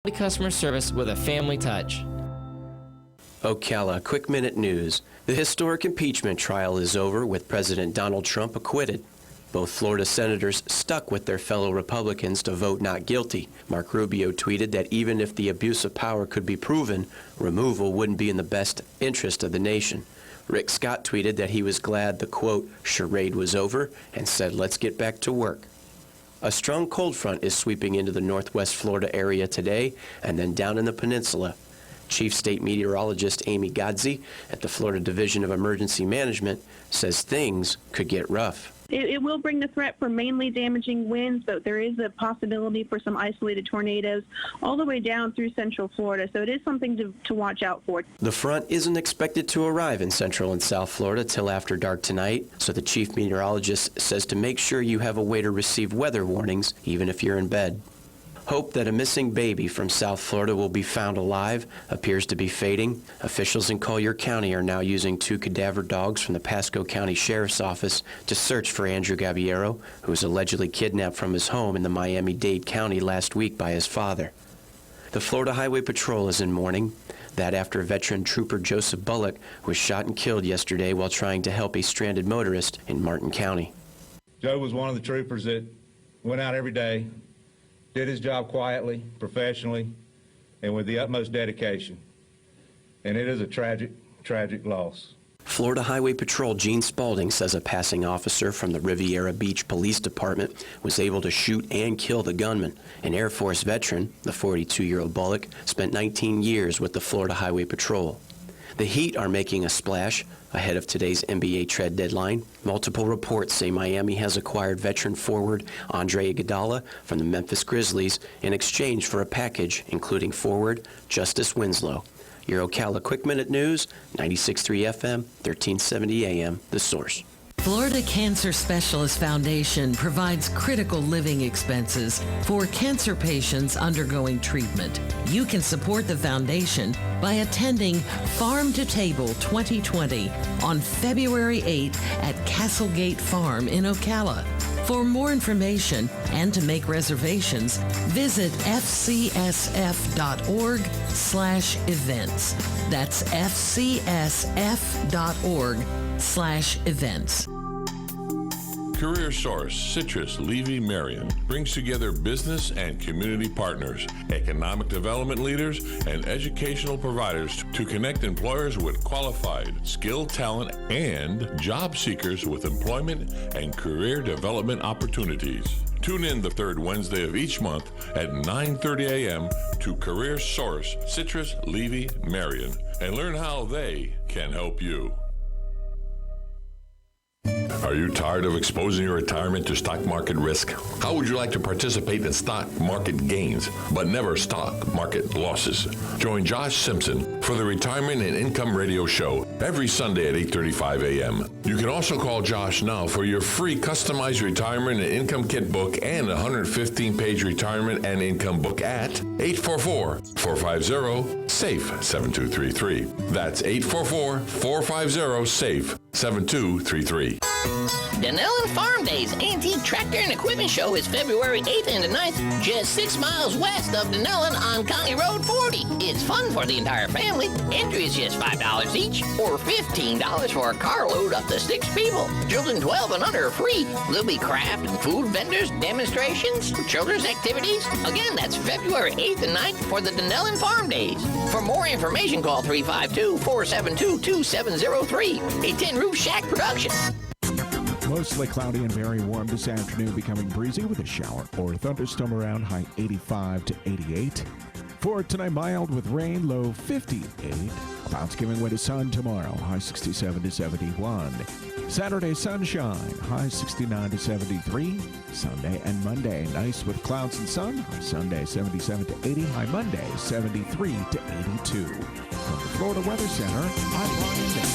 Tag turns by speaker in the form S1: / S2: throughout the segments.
S1: Customer service with a family touch.
S2: Ocala, quick minute news. The historic impeachment trial is over with President Donald Trump acquitted. Both Florida senators stuck with their fellow Republicans to vote not guilty. Marco Rubio tweeted that even if the abuse of power could be proven, removal wouldn't be in the best interest of the nation. Rick Scott tweeted that he was glad the, quote, charade was over and said, let's get back to work. A strong cold front is sweeping into the northwest Florida area today and then down in the peninsula. Chief State Meteorologist Amy Godsey at the Florida Division of Emergency Management says things could get rough.
S3: It will bring the threat for mainly damaging winds, but there is a possibility for some isolated tornadoes all the way down through central Florida, so it is something to watch out for.
S2: The front isn't expected to arrive in central and south Florida till after dark tonight, so the chief meteorologist says to make sure you have a way to receive weather warnings even if you're in bed. Hope that a missing baby from South Florida will be found alive appears to be fading. Officials in Collier County are now using 2 cadaver dogs from the Pasco County Sheriff's Office to search for Andrew Gabiero, who was allegedly kidnapped from his home in the Miami-Dade County last week by his father. The Florida Highway Patrol is in mourning. That after veteran trooper Joseph Bullock was shot and killed yesterday while trying to help a stranded motorist in Martin County.
S4: Joe was one of the troopers that went out every day, did his job quietly, professionally, and with the utmost dedication. And it is a tragic, tragic loss.
S2: Florida Highway Patrol Gene Spalding says a passing officer from the Riviera Beach Police Department was able to shoot and kill the gunman. An Air Force veteran, the 42-year-old Bullock, spent 19 years with the Florida Highway Patrol. The Heat are making a splash ahead of today's NBA trade deadline. Multiple reports say Miami has acquired veteran forward Andre Iguodala from the Memphis Grizzlies in exchange for a package including forward Justice Winslow. Your Ocala Quick Minute News, 96.3 FM, 1370 AM, The Source.
S5: Florida Cancer Specialist Foundation provides critical living expenses for cancer patients undergoing treatment. You can support the foundation by attending Farm to Table 2020 on February 8 at Castlegate Farm in Ocala. For more information and to make reservations, visit fcsf.org/events. That's fcsf.org/events.
S6: Career Source Citrus Levy Marion brings together business and community partners, economic development leaders, and educational providers to connect employers with qualified, skilled talent and job seekers with employment and career development opportunities. Tune in the third Wednesday of each month at 9:30 a.m. to Career Source Citrus Levy Marion and learn how they can help you. Are you tired of exposing your retirement to stock market risk? How would you like to participate in stock market gains, but never stock market losses? Join Josh Simpson for the Retirement and Income Radio Show every Sunday at 8:35 a.m. You can also call Josh now for your free customized retirement and income kit book and 115-page retirement and income book at 844-450-SAFE-7233. That's 844-450-SAFE-7233.
S7: Denellen Farm Days Antique Tractor and Equipment Show is February 8th and the 9th, just 6 miles west of Denellen on County Road 40. It's fun for the entire family. Entry is just $5 each or $15 for a carload up to 6 people. Children 12 and under are free. There'll be craft and food vendors, demonstrations, children's activities. Again, that's February 8th and 9th for the Denellen Farm Days. For more information, call 352-472-2703. A Tin Roof Shack production.
S8: Mostly cloudy and very warm this afternoon, becoming breezy with a shower or thunderstorm around, high 85 to 88. For tonight, mild with rain, low 58. Clouds giving way to sun tomorrow, high 67 to 71. Saturday, sunshine, high 69 to 73. Sunday and Monday, nice with clouds and sun, high Sunday 77 to 80, high Monday 73 to 82. From the Florida Weather Center, I'm Ryan Day.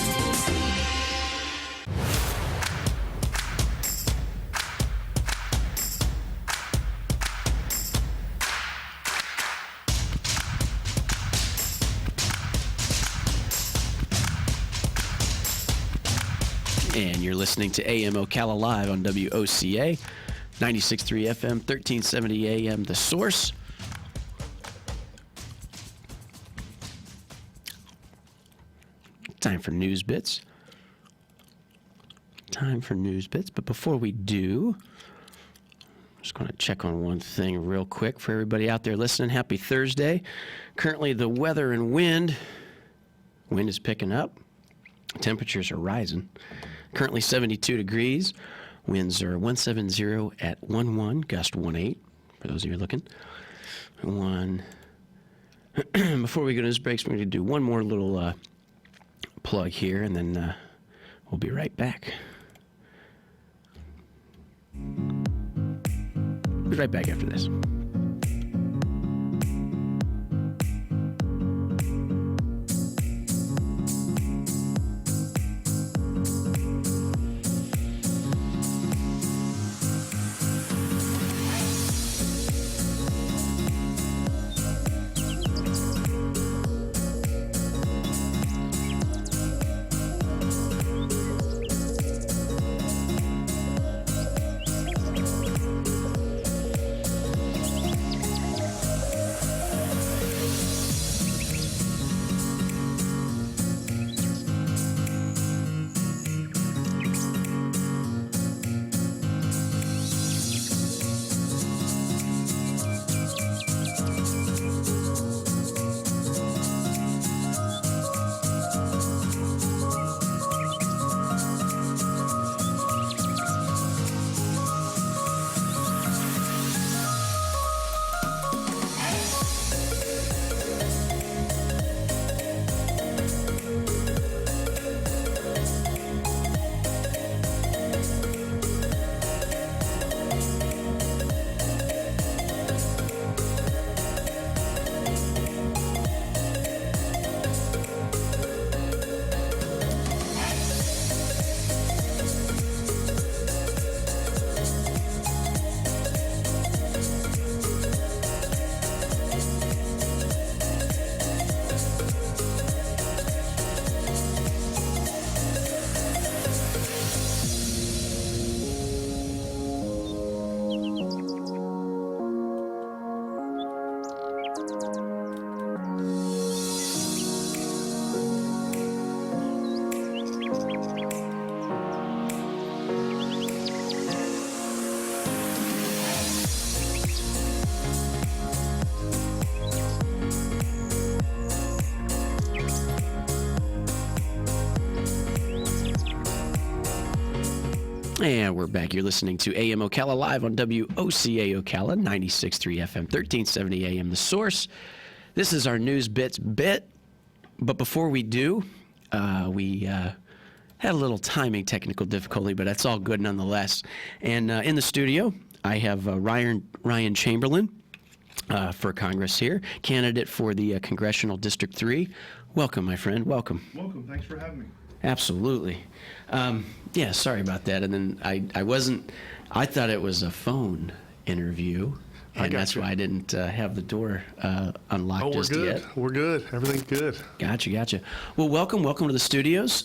S2: And you're listening to AM Ocala Live on WOCA, 96.3 FM, 1370 AM, The Source. Time for News Bits. But before we do, I'm just going to check on one thing real quick for everybody out there listening. Happy Thursday. Currently, the weather and wind is picking up. Temperatures are rising. Currently 72 degrees. Winds are 170 at 11, gust 18, for those of you looking. Before we go to news breaks, we're going to do one more little plug here, and then we'll be right back. Be right back after this. And we're back. You're listening to AM Ocala live on WOCA Ocala, 96.3 FM, 1370 AM The Source. This is our News Bits bit. But before we do, we had a little timing technical difficulty, but that's all good nonetheless. And in the studio, I have Ryan Chamberlain for Congress here, candidate for the Congressional District 3. Welcome, my friend. Welcome.
S9: Welcome. Thanks for having me.
S2: Absolutely. Yeah, sorry about that. And then I thought it was a phone interview, and that's why I didn't have the door unlocked just yet.
S9: We're good. Everything's good.
S2: Gotcha. Well, welcome to the studios.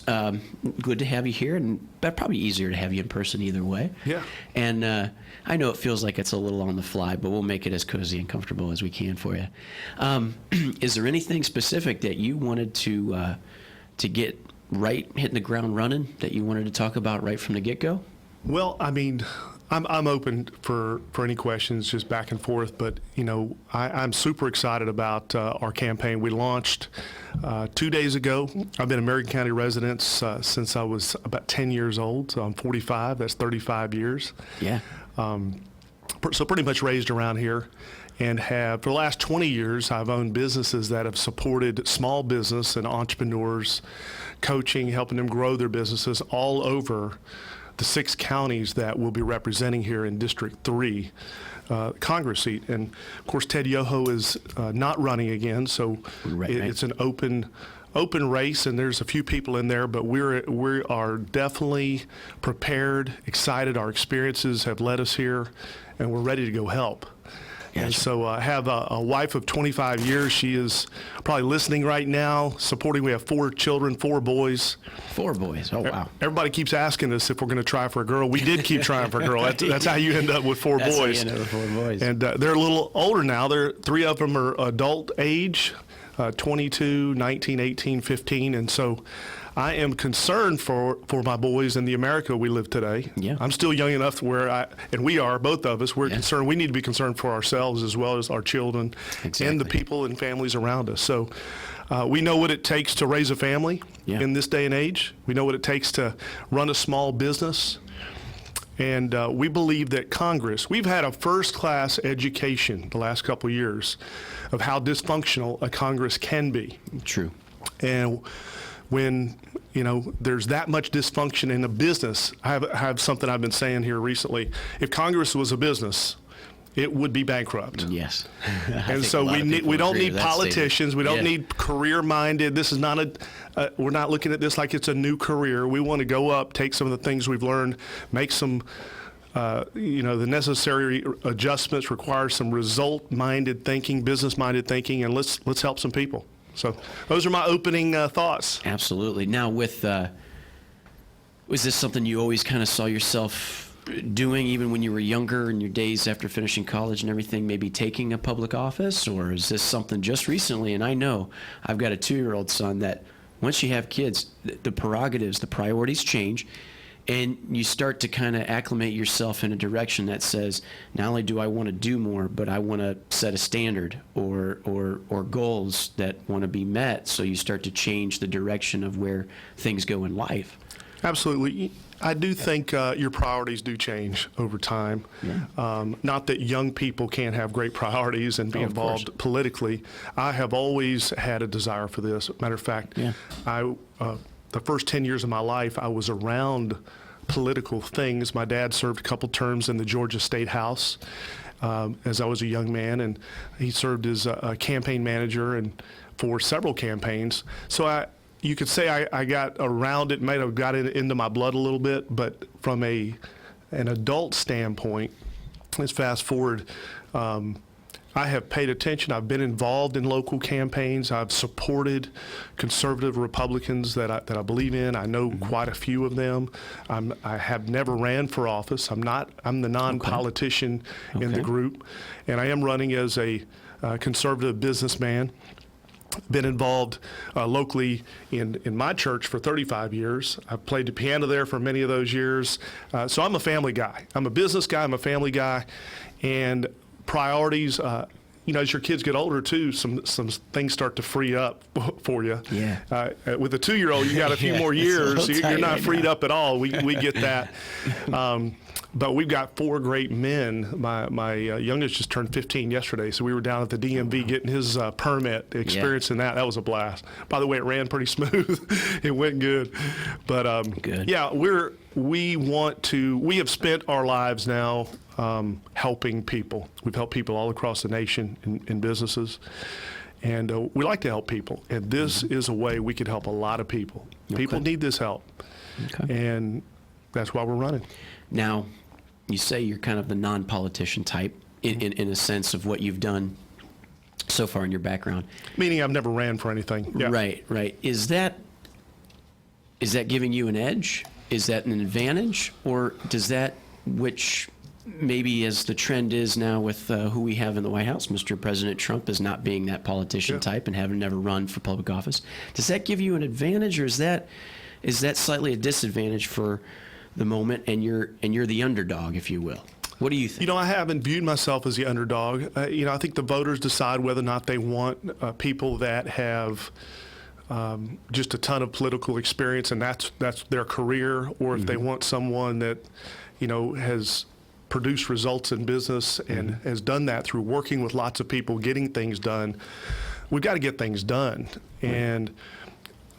S2: Good to have you here, and probably easier to have you in person either way.
S9: Yeah.
S2: And I know it feels like it's a little on the fly, but we'll make it as cozy and comfortable as we can for you. Is there anything specific that you wanted to get right, hitting the ground running, that you wanted to talk about right from the get-go?
S9: Well, I mean, I'm open for any questions, just back and forth. But I'm super excited about our campaign. We launched 2 days ago. I've been a Marion County resident since I was about 10 years old. So I'm 45. That's 35 years.
S2: Yeah.
S9: So pretty much raised around here, and have for the last 20 years I've owned businesses that have supported small business and entrepreneurs, coaching, helping them grow their businesses all over the 6 counties that we'll be representing here in District 3 Congress seat. And of course Ted Yoho is not running again, so it's an open race, and there's a few people in there, but we are definitely prepared, excited. Our experiences have led us here, and we're ready to go help.
S2: Gotcha.
S9: And so I have a wife of 25 years. She is probably listening right now, supporting. We have 4 children, 4 boys.
S2: 4 boys. Oh, wow.
S9: Everybody keeps asking us if we're going to try for a girl. We did keep trying for a girl. That's how you end up with 4
S2: That's
S9: boys.
S2: How you end up with 4 boys.
S9: And they're a little older now. 3 of them are adult age, 22, 19, 18, 15. And so I am concerned for my boys in the America we live today.
S2: Yeah.
S9: I'm still young enough where and we are, both of us, we're concerned. We need to be concerned for ourselves as well as our children and the people and families around us. So we know what it takes to raise a family in this day and age. We know what it takes to run a small business. And we believe that Congress, we've had a first-class education the last couple of years of how dysfunctional a Congress can be.
S2: True.
S9: And when, there's that much dysfunction in a business, I have something I've been saying here recently. If Congress was a business, it would be bankrupt.
S2: Yes.
S9: And so we don't need politicians. We don't need career-minded. This is not we're not looking at this like it's a new career. We want to go up, take some of the things we've learned, make some, the necessary adjustments, require some result-minded thinking, business-minded thinking, and let's help some people. So those are my opening thoughts.
S2: Absolutely. Now, was this something you always kind of saw yourself doing, even when you were younger, in your days after finishing college and everything, maybe taking a public office, or is this something just recently? And I know I've got a 2-year-old son that once you have kids, the prerogatives, the priorities change, and you start to kind of acclimate yourself in a direction that says, not only do I want to do more, but I want to set a standard or goals that want to be met. So you start to change the direction of where things go in life.
S9: Absolutely. I do think your priorities do change over time.
S2: Yeah.
S9: Not that young people can't have great priorities and be involved politically. I have always had a desire for this. Matter of fact, the first 10 years of my life, I was around political things. My dad served a couple terms in the Georgia State House as I was a young man, and he served as a campaign manager and for several campaigns. So you could say I got around it, might have got it into my blood a little bit, but from an adult standpoint, let's fast forward, I have paid attention. I've been involved in local campaigns. I've supported conservative Republicans that I believe in. I know quite a few of them. I have never ran for office. I'm the non-politician in the group, and I am running as a conservative businessman. Been involved locally in my church for 35 years. I've played the piano there for many of those years. So I'm a family guy. I'm a business guy. I'm a family guy. And priorities, as your kids get older too, some things start to free up for you.
S2: Yeah.
S9: With a 2-year-old, you got a few more years. You're not freed up at all. We get that. But we've got 4 great men. My youngest just turned 15 yesterday, so we were down at the DMV getting his permit, experiencing that. That was a blast. By the way, it ran pretty smooth. It went good. But
S2: good.
S9: Yeah, we have spent our lives now helping people. We've helped people all across the nation in businesses. And we like to help people. And this is a way we could help a lot of people. People need this help.
S2: Okay.
S9: And that's why we're running.
S2: Now, you say you're kind of the non-politician type in a sense of what you've done so far in your background.
S9: Meaning I've never ran for anything. Yeah.
S2: Right. Is that giving you an edge? Is that an advantage? Or does that, which maybe as the trend is now with who we have in the White House, Mr. President Trump, as not being that politician type and having never run for public office, does that give you an advantage, or is that slightly a disadvantage for the moment, and you're the underdog, if you will? What do you think?
S9: I haven't viewed myself as the underdog. I think the voters decide whether or not they want people that have just a ton of political experience and that's their career, or if they want someone that, has produced results in business and has done that through working with lots of people, getting things done. We've got to get things done. And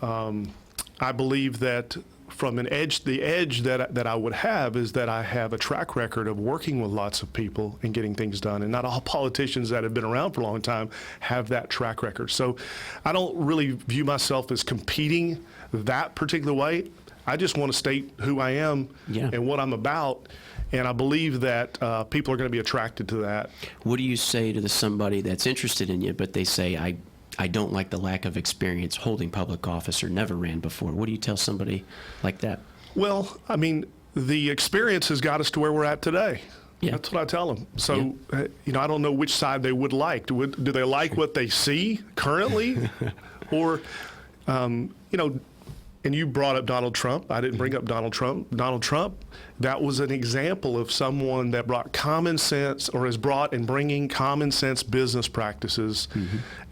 S9: I believe that from the edge that I would have is that I have a track record of working with lots of people and getting things done. And not all politicians that have been around for a long time have that track record. So I don't really view myself as competing that particular way. I just want to state who I am and what I'm about. And I believe that people are going to be attracted to that.
S2: What do you say to somebody that's interested in you, but they say, I don't like the lack of experience holding public office or never ran before? What do you tell somebody like that?
S9: Well, I mean, the experience has got us to where we're at today. Yeah. That's what I tell them. So, I don't know which side they would like. Do they like what they see currently? Or, and you brought up Donald Trump. I didn't bring up Donald Trump. Donald Trump, that was an example of someone that brought common sense, or has brought and bringing common sense business practices.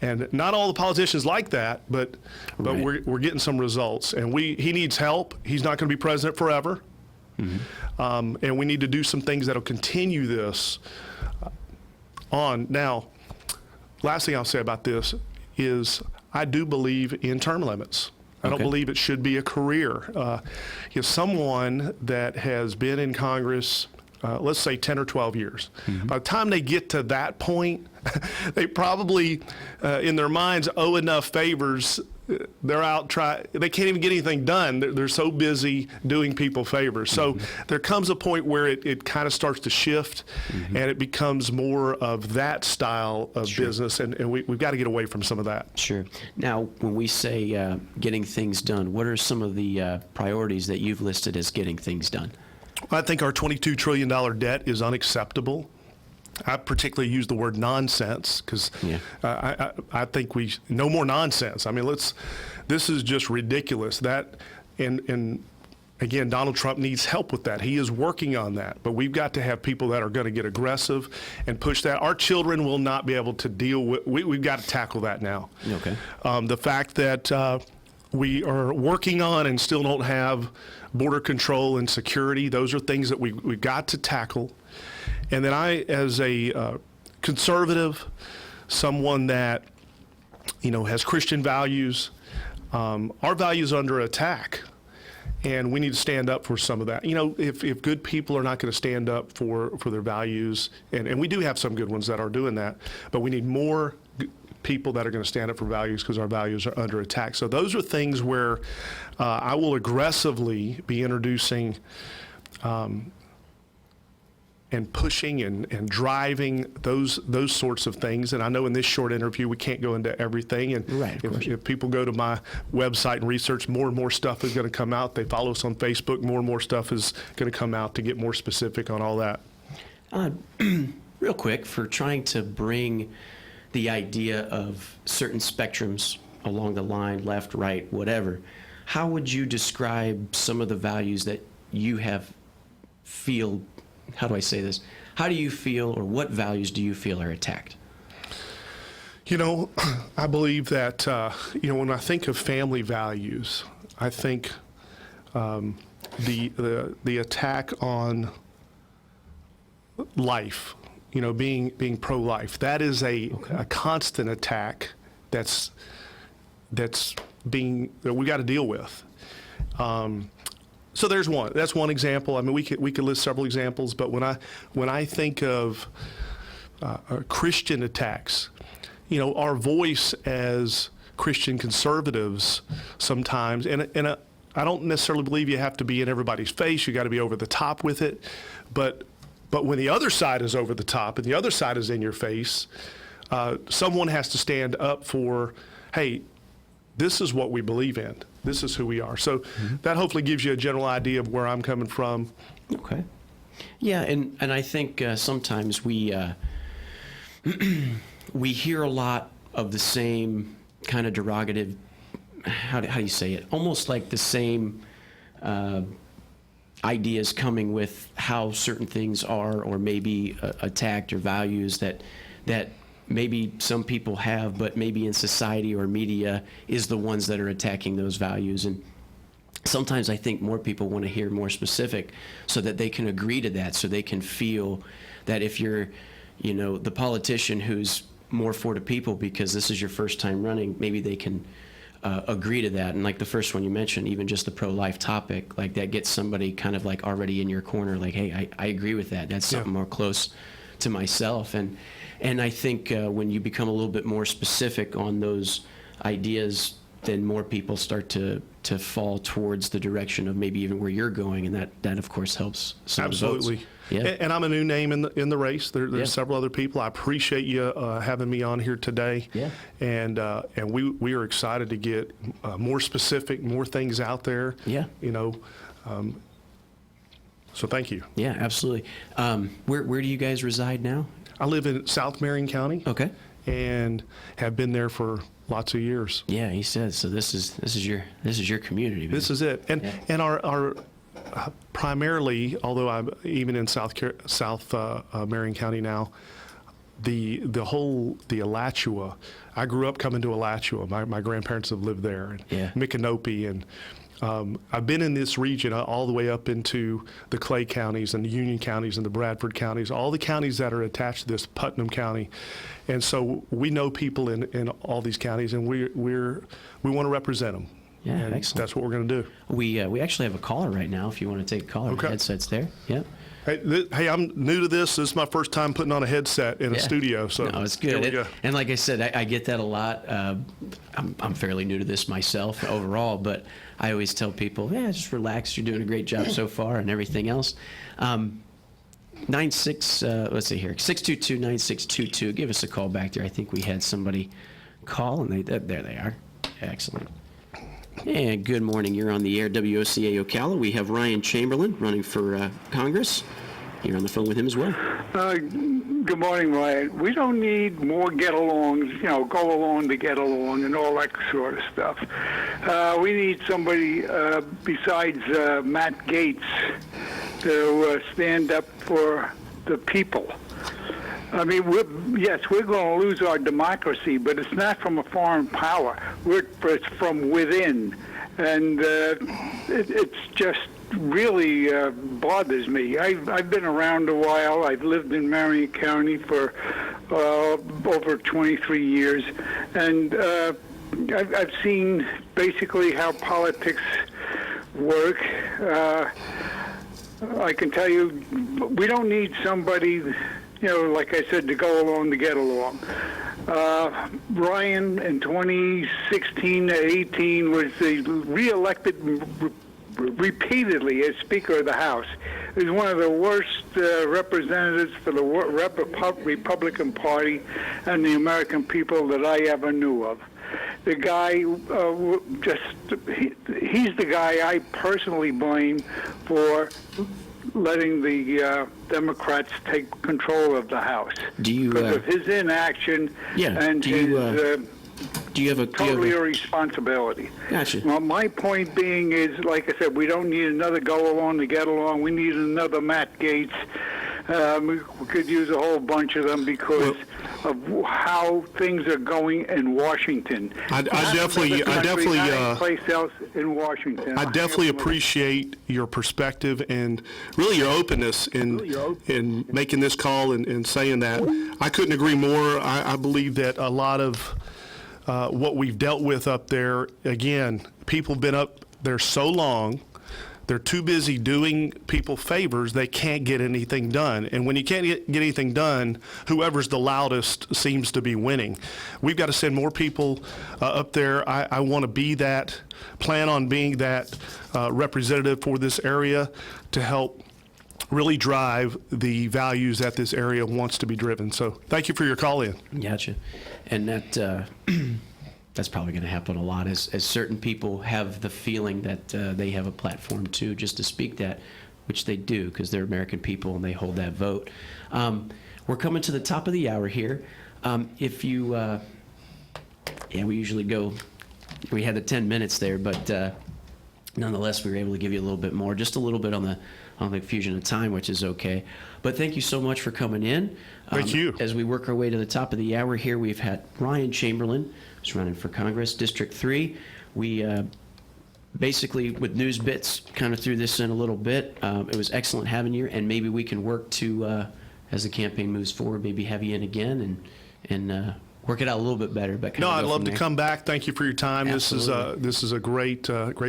S9: And not all the politicians like that, but
S2: Right.
S9: we're getting some results. And he needs help. He's not going to be president forever. And we need to do some things that'll continue this on. Now, last thing I'll say about this is I do believe in term limits. I don't
S2: Okay.
S9: believe it should be a career. Someone that has been in Congress, let's say 10 or 12 years, by the time they get to that point, they probably, in their minds, owe enough favors. They're out they can't even get anything done. They're so busy doing people favors. So there comes a point where it kind of starts to shift, and it becomes more of that style of business, and we've got to get away from some of that.
S2: Sure. Now, when we say getting things done, what are some of the priorities that you've listed as getting things done?
S9: I think our $22 trillion debt is unacceptable. I particularly use the word nonsense because I think no more nonsense. I mean, this is just ridiculous. And again, Donald Trump needs help with that. He is working on that, but we've got to have people that are going to get aggressive and push that. Our children will not be able to deal with. We've got to tackle that now.
S2: Okay.
S9: The fact that we are working on and still don't have border control and security, those are things that we've got to tackle. And then I, as a conservative, someone that, has Christian values, our values are under attack. And we need to stand up for some of that. If good people are not going to stand up for their values, and we do have some good ones that are doing that, but we need more people that are going to stand up for values because our values are under attack. So those are things where I will aggressively be introducing and pushing and driving those sorts of things. And I know in this short interview we can't go into everything. And
S2: Right, of course.
S9: if people go to my website and research, more and more stuff is going to come out. They follow us on Facebook, more and more stuff is going to come out to get more specific on all that.
S2: Real quick, for trying to bring the idea of certain spectrums along the line, left, right, whatever, how would you describe some of the values that you feel, how do I say this? How do you feel, or what values do you feel are attacked?
S9: I believe that, when I think of family values, I think the attack on life, being pro-life, that is a constant attack that we got to deal with. So there's one. That's one example. I mean, we could list several examples, but when I think of Christian attacks, our voice as Christian conservatives sometimes, and I don't necessarily believe you have to be in everybody's face. You got to be over the top with it, but when the other side is over the top and the other side is in your face, someone has to stand up for, hey, this is what we believe in. This is who we are. So that hopefully gives you a general idea of where I'm coming from.
S2: Okay. Yeah, and I think sometimes we hear a lot of the same kind of derogative, how do you say it? Almost like the same ideas coming with how certain things are, or maybe attacked, or values that maybe some people have, but maybe in society or media is the ones that are attacking those values. And sometimes I think more people want to hear more specific so that they can agree to that, so they can feel that if you're, the politician who's more for the people because this is your first time running, maybe they can agree to that. And like the first one you mentioned, even just the pro-life topic, like that gets somebody kind of like already in your corner, like, hey, I agree with that. That's something more close to myself. And I think when you become a little bit more specific on those ideas, then more people start to fall towards the direction of maybe even where you're going, and that of course helps some
S9: Absolutely.
S2: votes. Yeah.
S9: And I'm a new name in the race. There's
S2: Yeah.
S9: several other people. I appreciate you having me on here today.
S2: Yeah.
S9: And we are excited to get more specific, more things out there.
S2: Yeah.
S9: So thank you.
S2: Yeah, absolutely. Where do you guys reside now?
S9: I live in South Marion County.
S2: Okay.
S9: And have been there for lots of years.
S2: Yeah, he says. So this is your community. Man.
S9: This is it. And our primarily, although I'm even in South Marion County now, the Alachua. I grew up coming to Alachua. My grandparents have lived there, and Micanopy, and I've been in this region all the way up into the Clay counties and the Union counties and the Bradford counties, all the counties that are attached to this, Putnam County. And so we know people in all these counties, and we want to represent them.
S2: Yeah,
S9: and
S2: excellent.
S9: That's what we're going to do.
S2: We actually have a caller right now. If you want to take a caller,
S9: Okay.
S2: The headset's there. Yep.
S9: Hey, I'm new to this. This is my first time putting on a headset in a studio. So
S2: no, it's good.
S9: Here we go.
S2: And like I said, I get that a lot. I'm fairly new to this myself overall, but I always tell people, just relax. You're doing a great job so far, and everything else. 622-9622. Give us a call back there. I think we had somebody call, and there they are. Excellent. And good morning. You're on the air, WOCA Ocala. We have Ryan Chamberlain running for Congress. You're on the phone with him as well.
S10: Good morning, Ryan. We don't need more get-alongs, go along to get along and all that sort of stuff. We need somebody besides Matt Gaetz to stand up for the people. I mean, we're going to lose our democracy, but it's not from a foreign power. It's from within. And it's just really bothers me. I've been around a while. I've lived in Marion County for over 23 years. And I've seen basically how politics work. I can tell you, we don't need somebody, like I said, to go along to get along. Ryan in 2016 to 18 was reelected repeatedly as Speaker of the House. He was one of the worst representatives for the Republican Party and the American people that I ever knew of. The guy, he's the guy I personally blame for letting the Democrats take control of the House. Because of his inaction and
S2: do you have a
S10: totally irresponsibility.
S2: Gotcha.
S10: Well, my point being is, like I said, we don't need another go along to get along. We need another Matt Gaetz. We could use a whole bunch of them because of how things are going in Washington.
S9: I definitely
S10: place else in Washington.
S9: I definitely appreciate your perspective and really your openness in making this call and saying that. I couldn't agree more. I believe that a lot of what we've dealt with up there, again, people have been up there so long, they're too busy doing people favors, they can't get anything done. And when you can't get anything done, whoever's the loudest seems to be winning. We've got to send more people up there. I want to plan on being that representative for this area to help really drive the values that this area wants to be driven. So thank you for your call in.
S2: Gotcha. And that that's probably going to happen a lot as certain people have the feeling that they have a platform too, just to speak that, which they do because they're American people and they hold that vote. We're coming to the top of the hour here. If you, we usually go, we had the 10 minutes there, but nonetheless, we were able to give you a little bit more, just a little bit on the fusion of time, which is okay. But thank you so much for coming in.
S9: Thank you.
S2: As we work our way to the top of the hour here, we've had Ryan Chamberlain, who's running for Congress, District 3. We basically, with news bits, kind of threw this in a little bit. It was excellent having you, and maybe we can work to, as the campaign moves forward, maybe have you in again and work it out a little bit better. But
S9: no, I'd love to come back. Thank you for your time.
S2: Absolutely.
S9: This is a great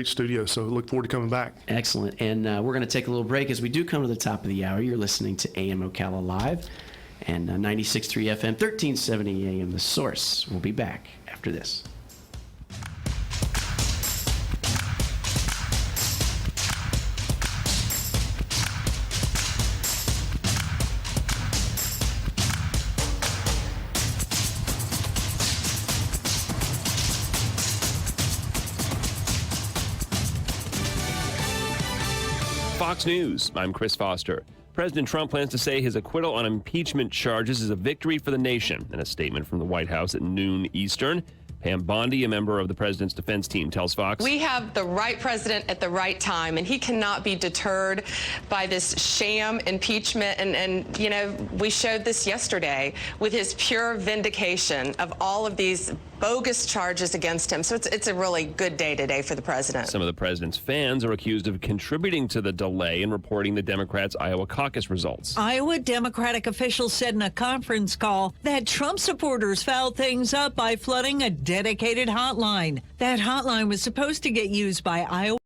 S9: studio. So look forward to coming back.
S2: Excellent. And we're going to take a little break as we do come to the top of the hour. You're listening to AM Ocala Live and 96.3 FM, 1370 AM. The Source. We'll be back after this.
S11: Fox News, I'm Chris Foster. President Trump plans to say his acquittal on impeachment charges is a victory for the nation. In a statement from the White House at noon Eastern, Pam Bondi, a member of the president's defense team, tells Fox.
S12: We have the right president at the right time, and he cannot be deterred by this sham impeachment. And you know, we showed this yesterday with his pure vindication of all of these bogus charges against him. So it's a really good day today for the president.
S11: Some of the president's fans are accused of contributing to the delay in reporting the Democrats' Iowa caucus results.
S13: Iowa Democratic officials said in a conference call that Trump supporters fouled things up by flooding a dedicated hotline. That hotline was supposed to get used by Iowa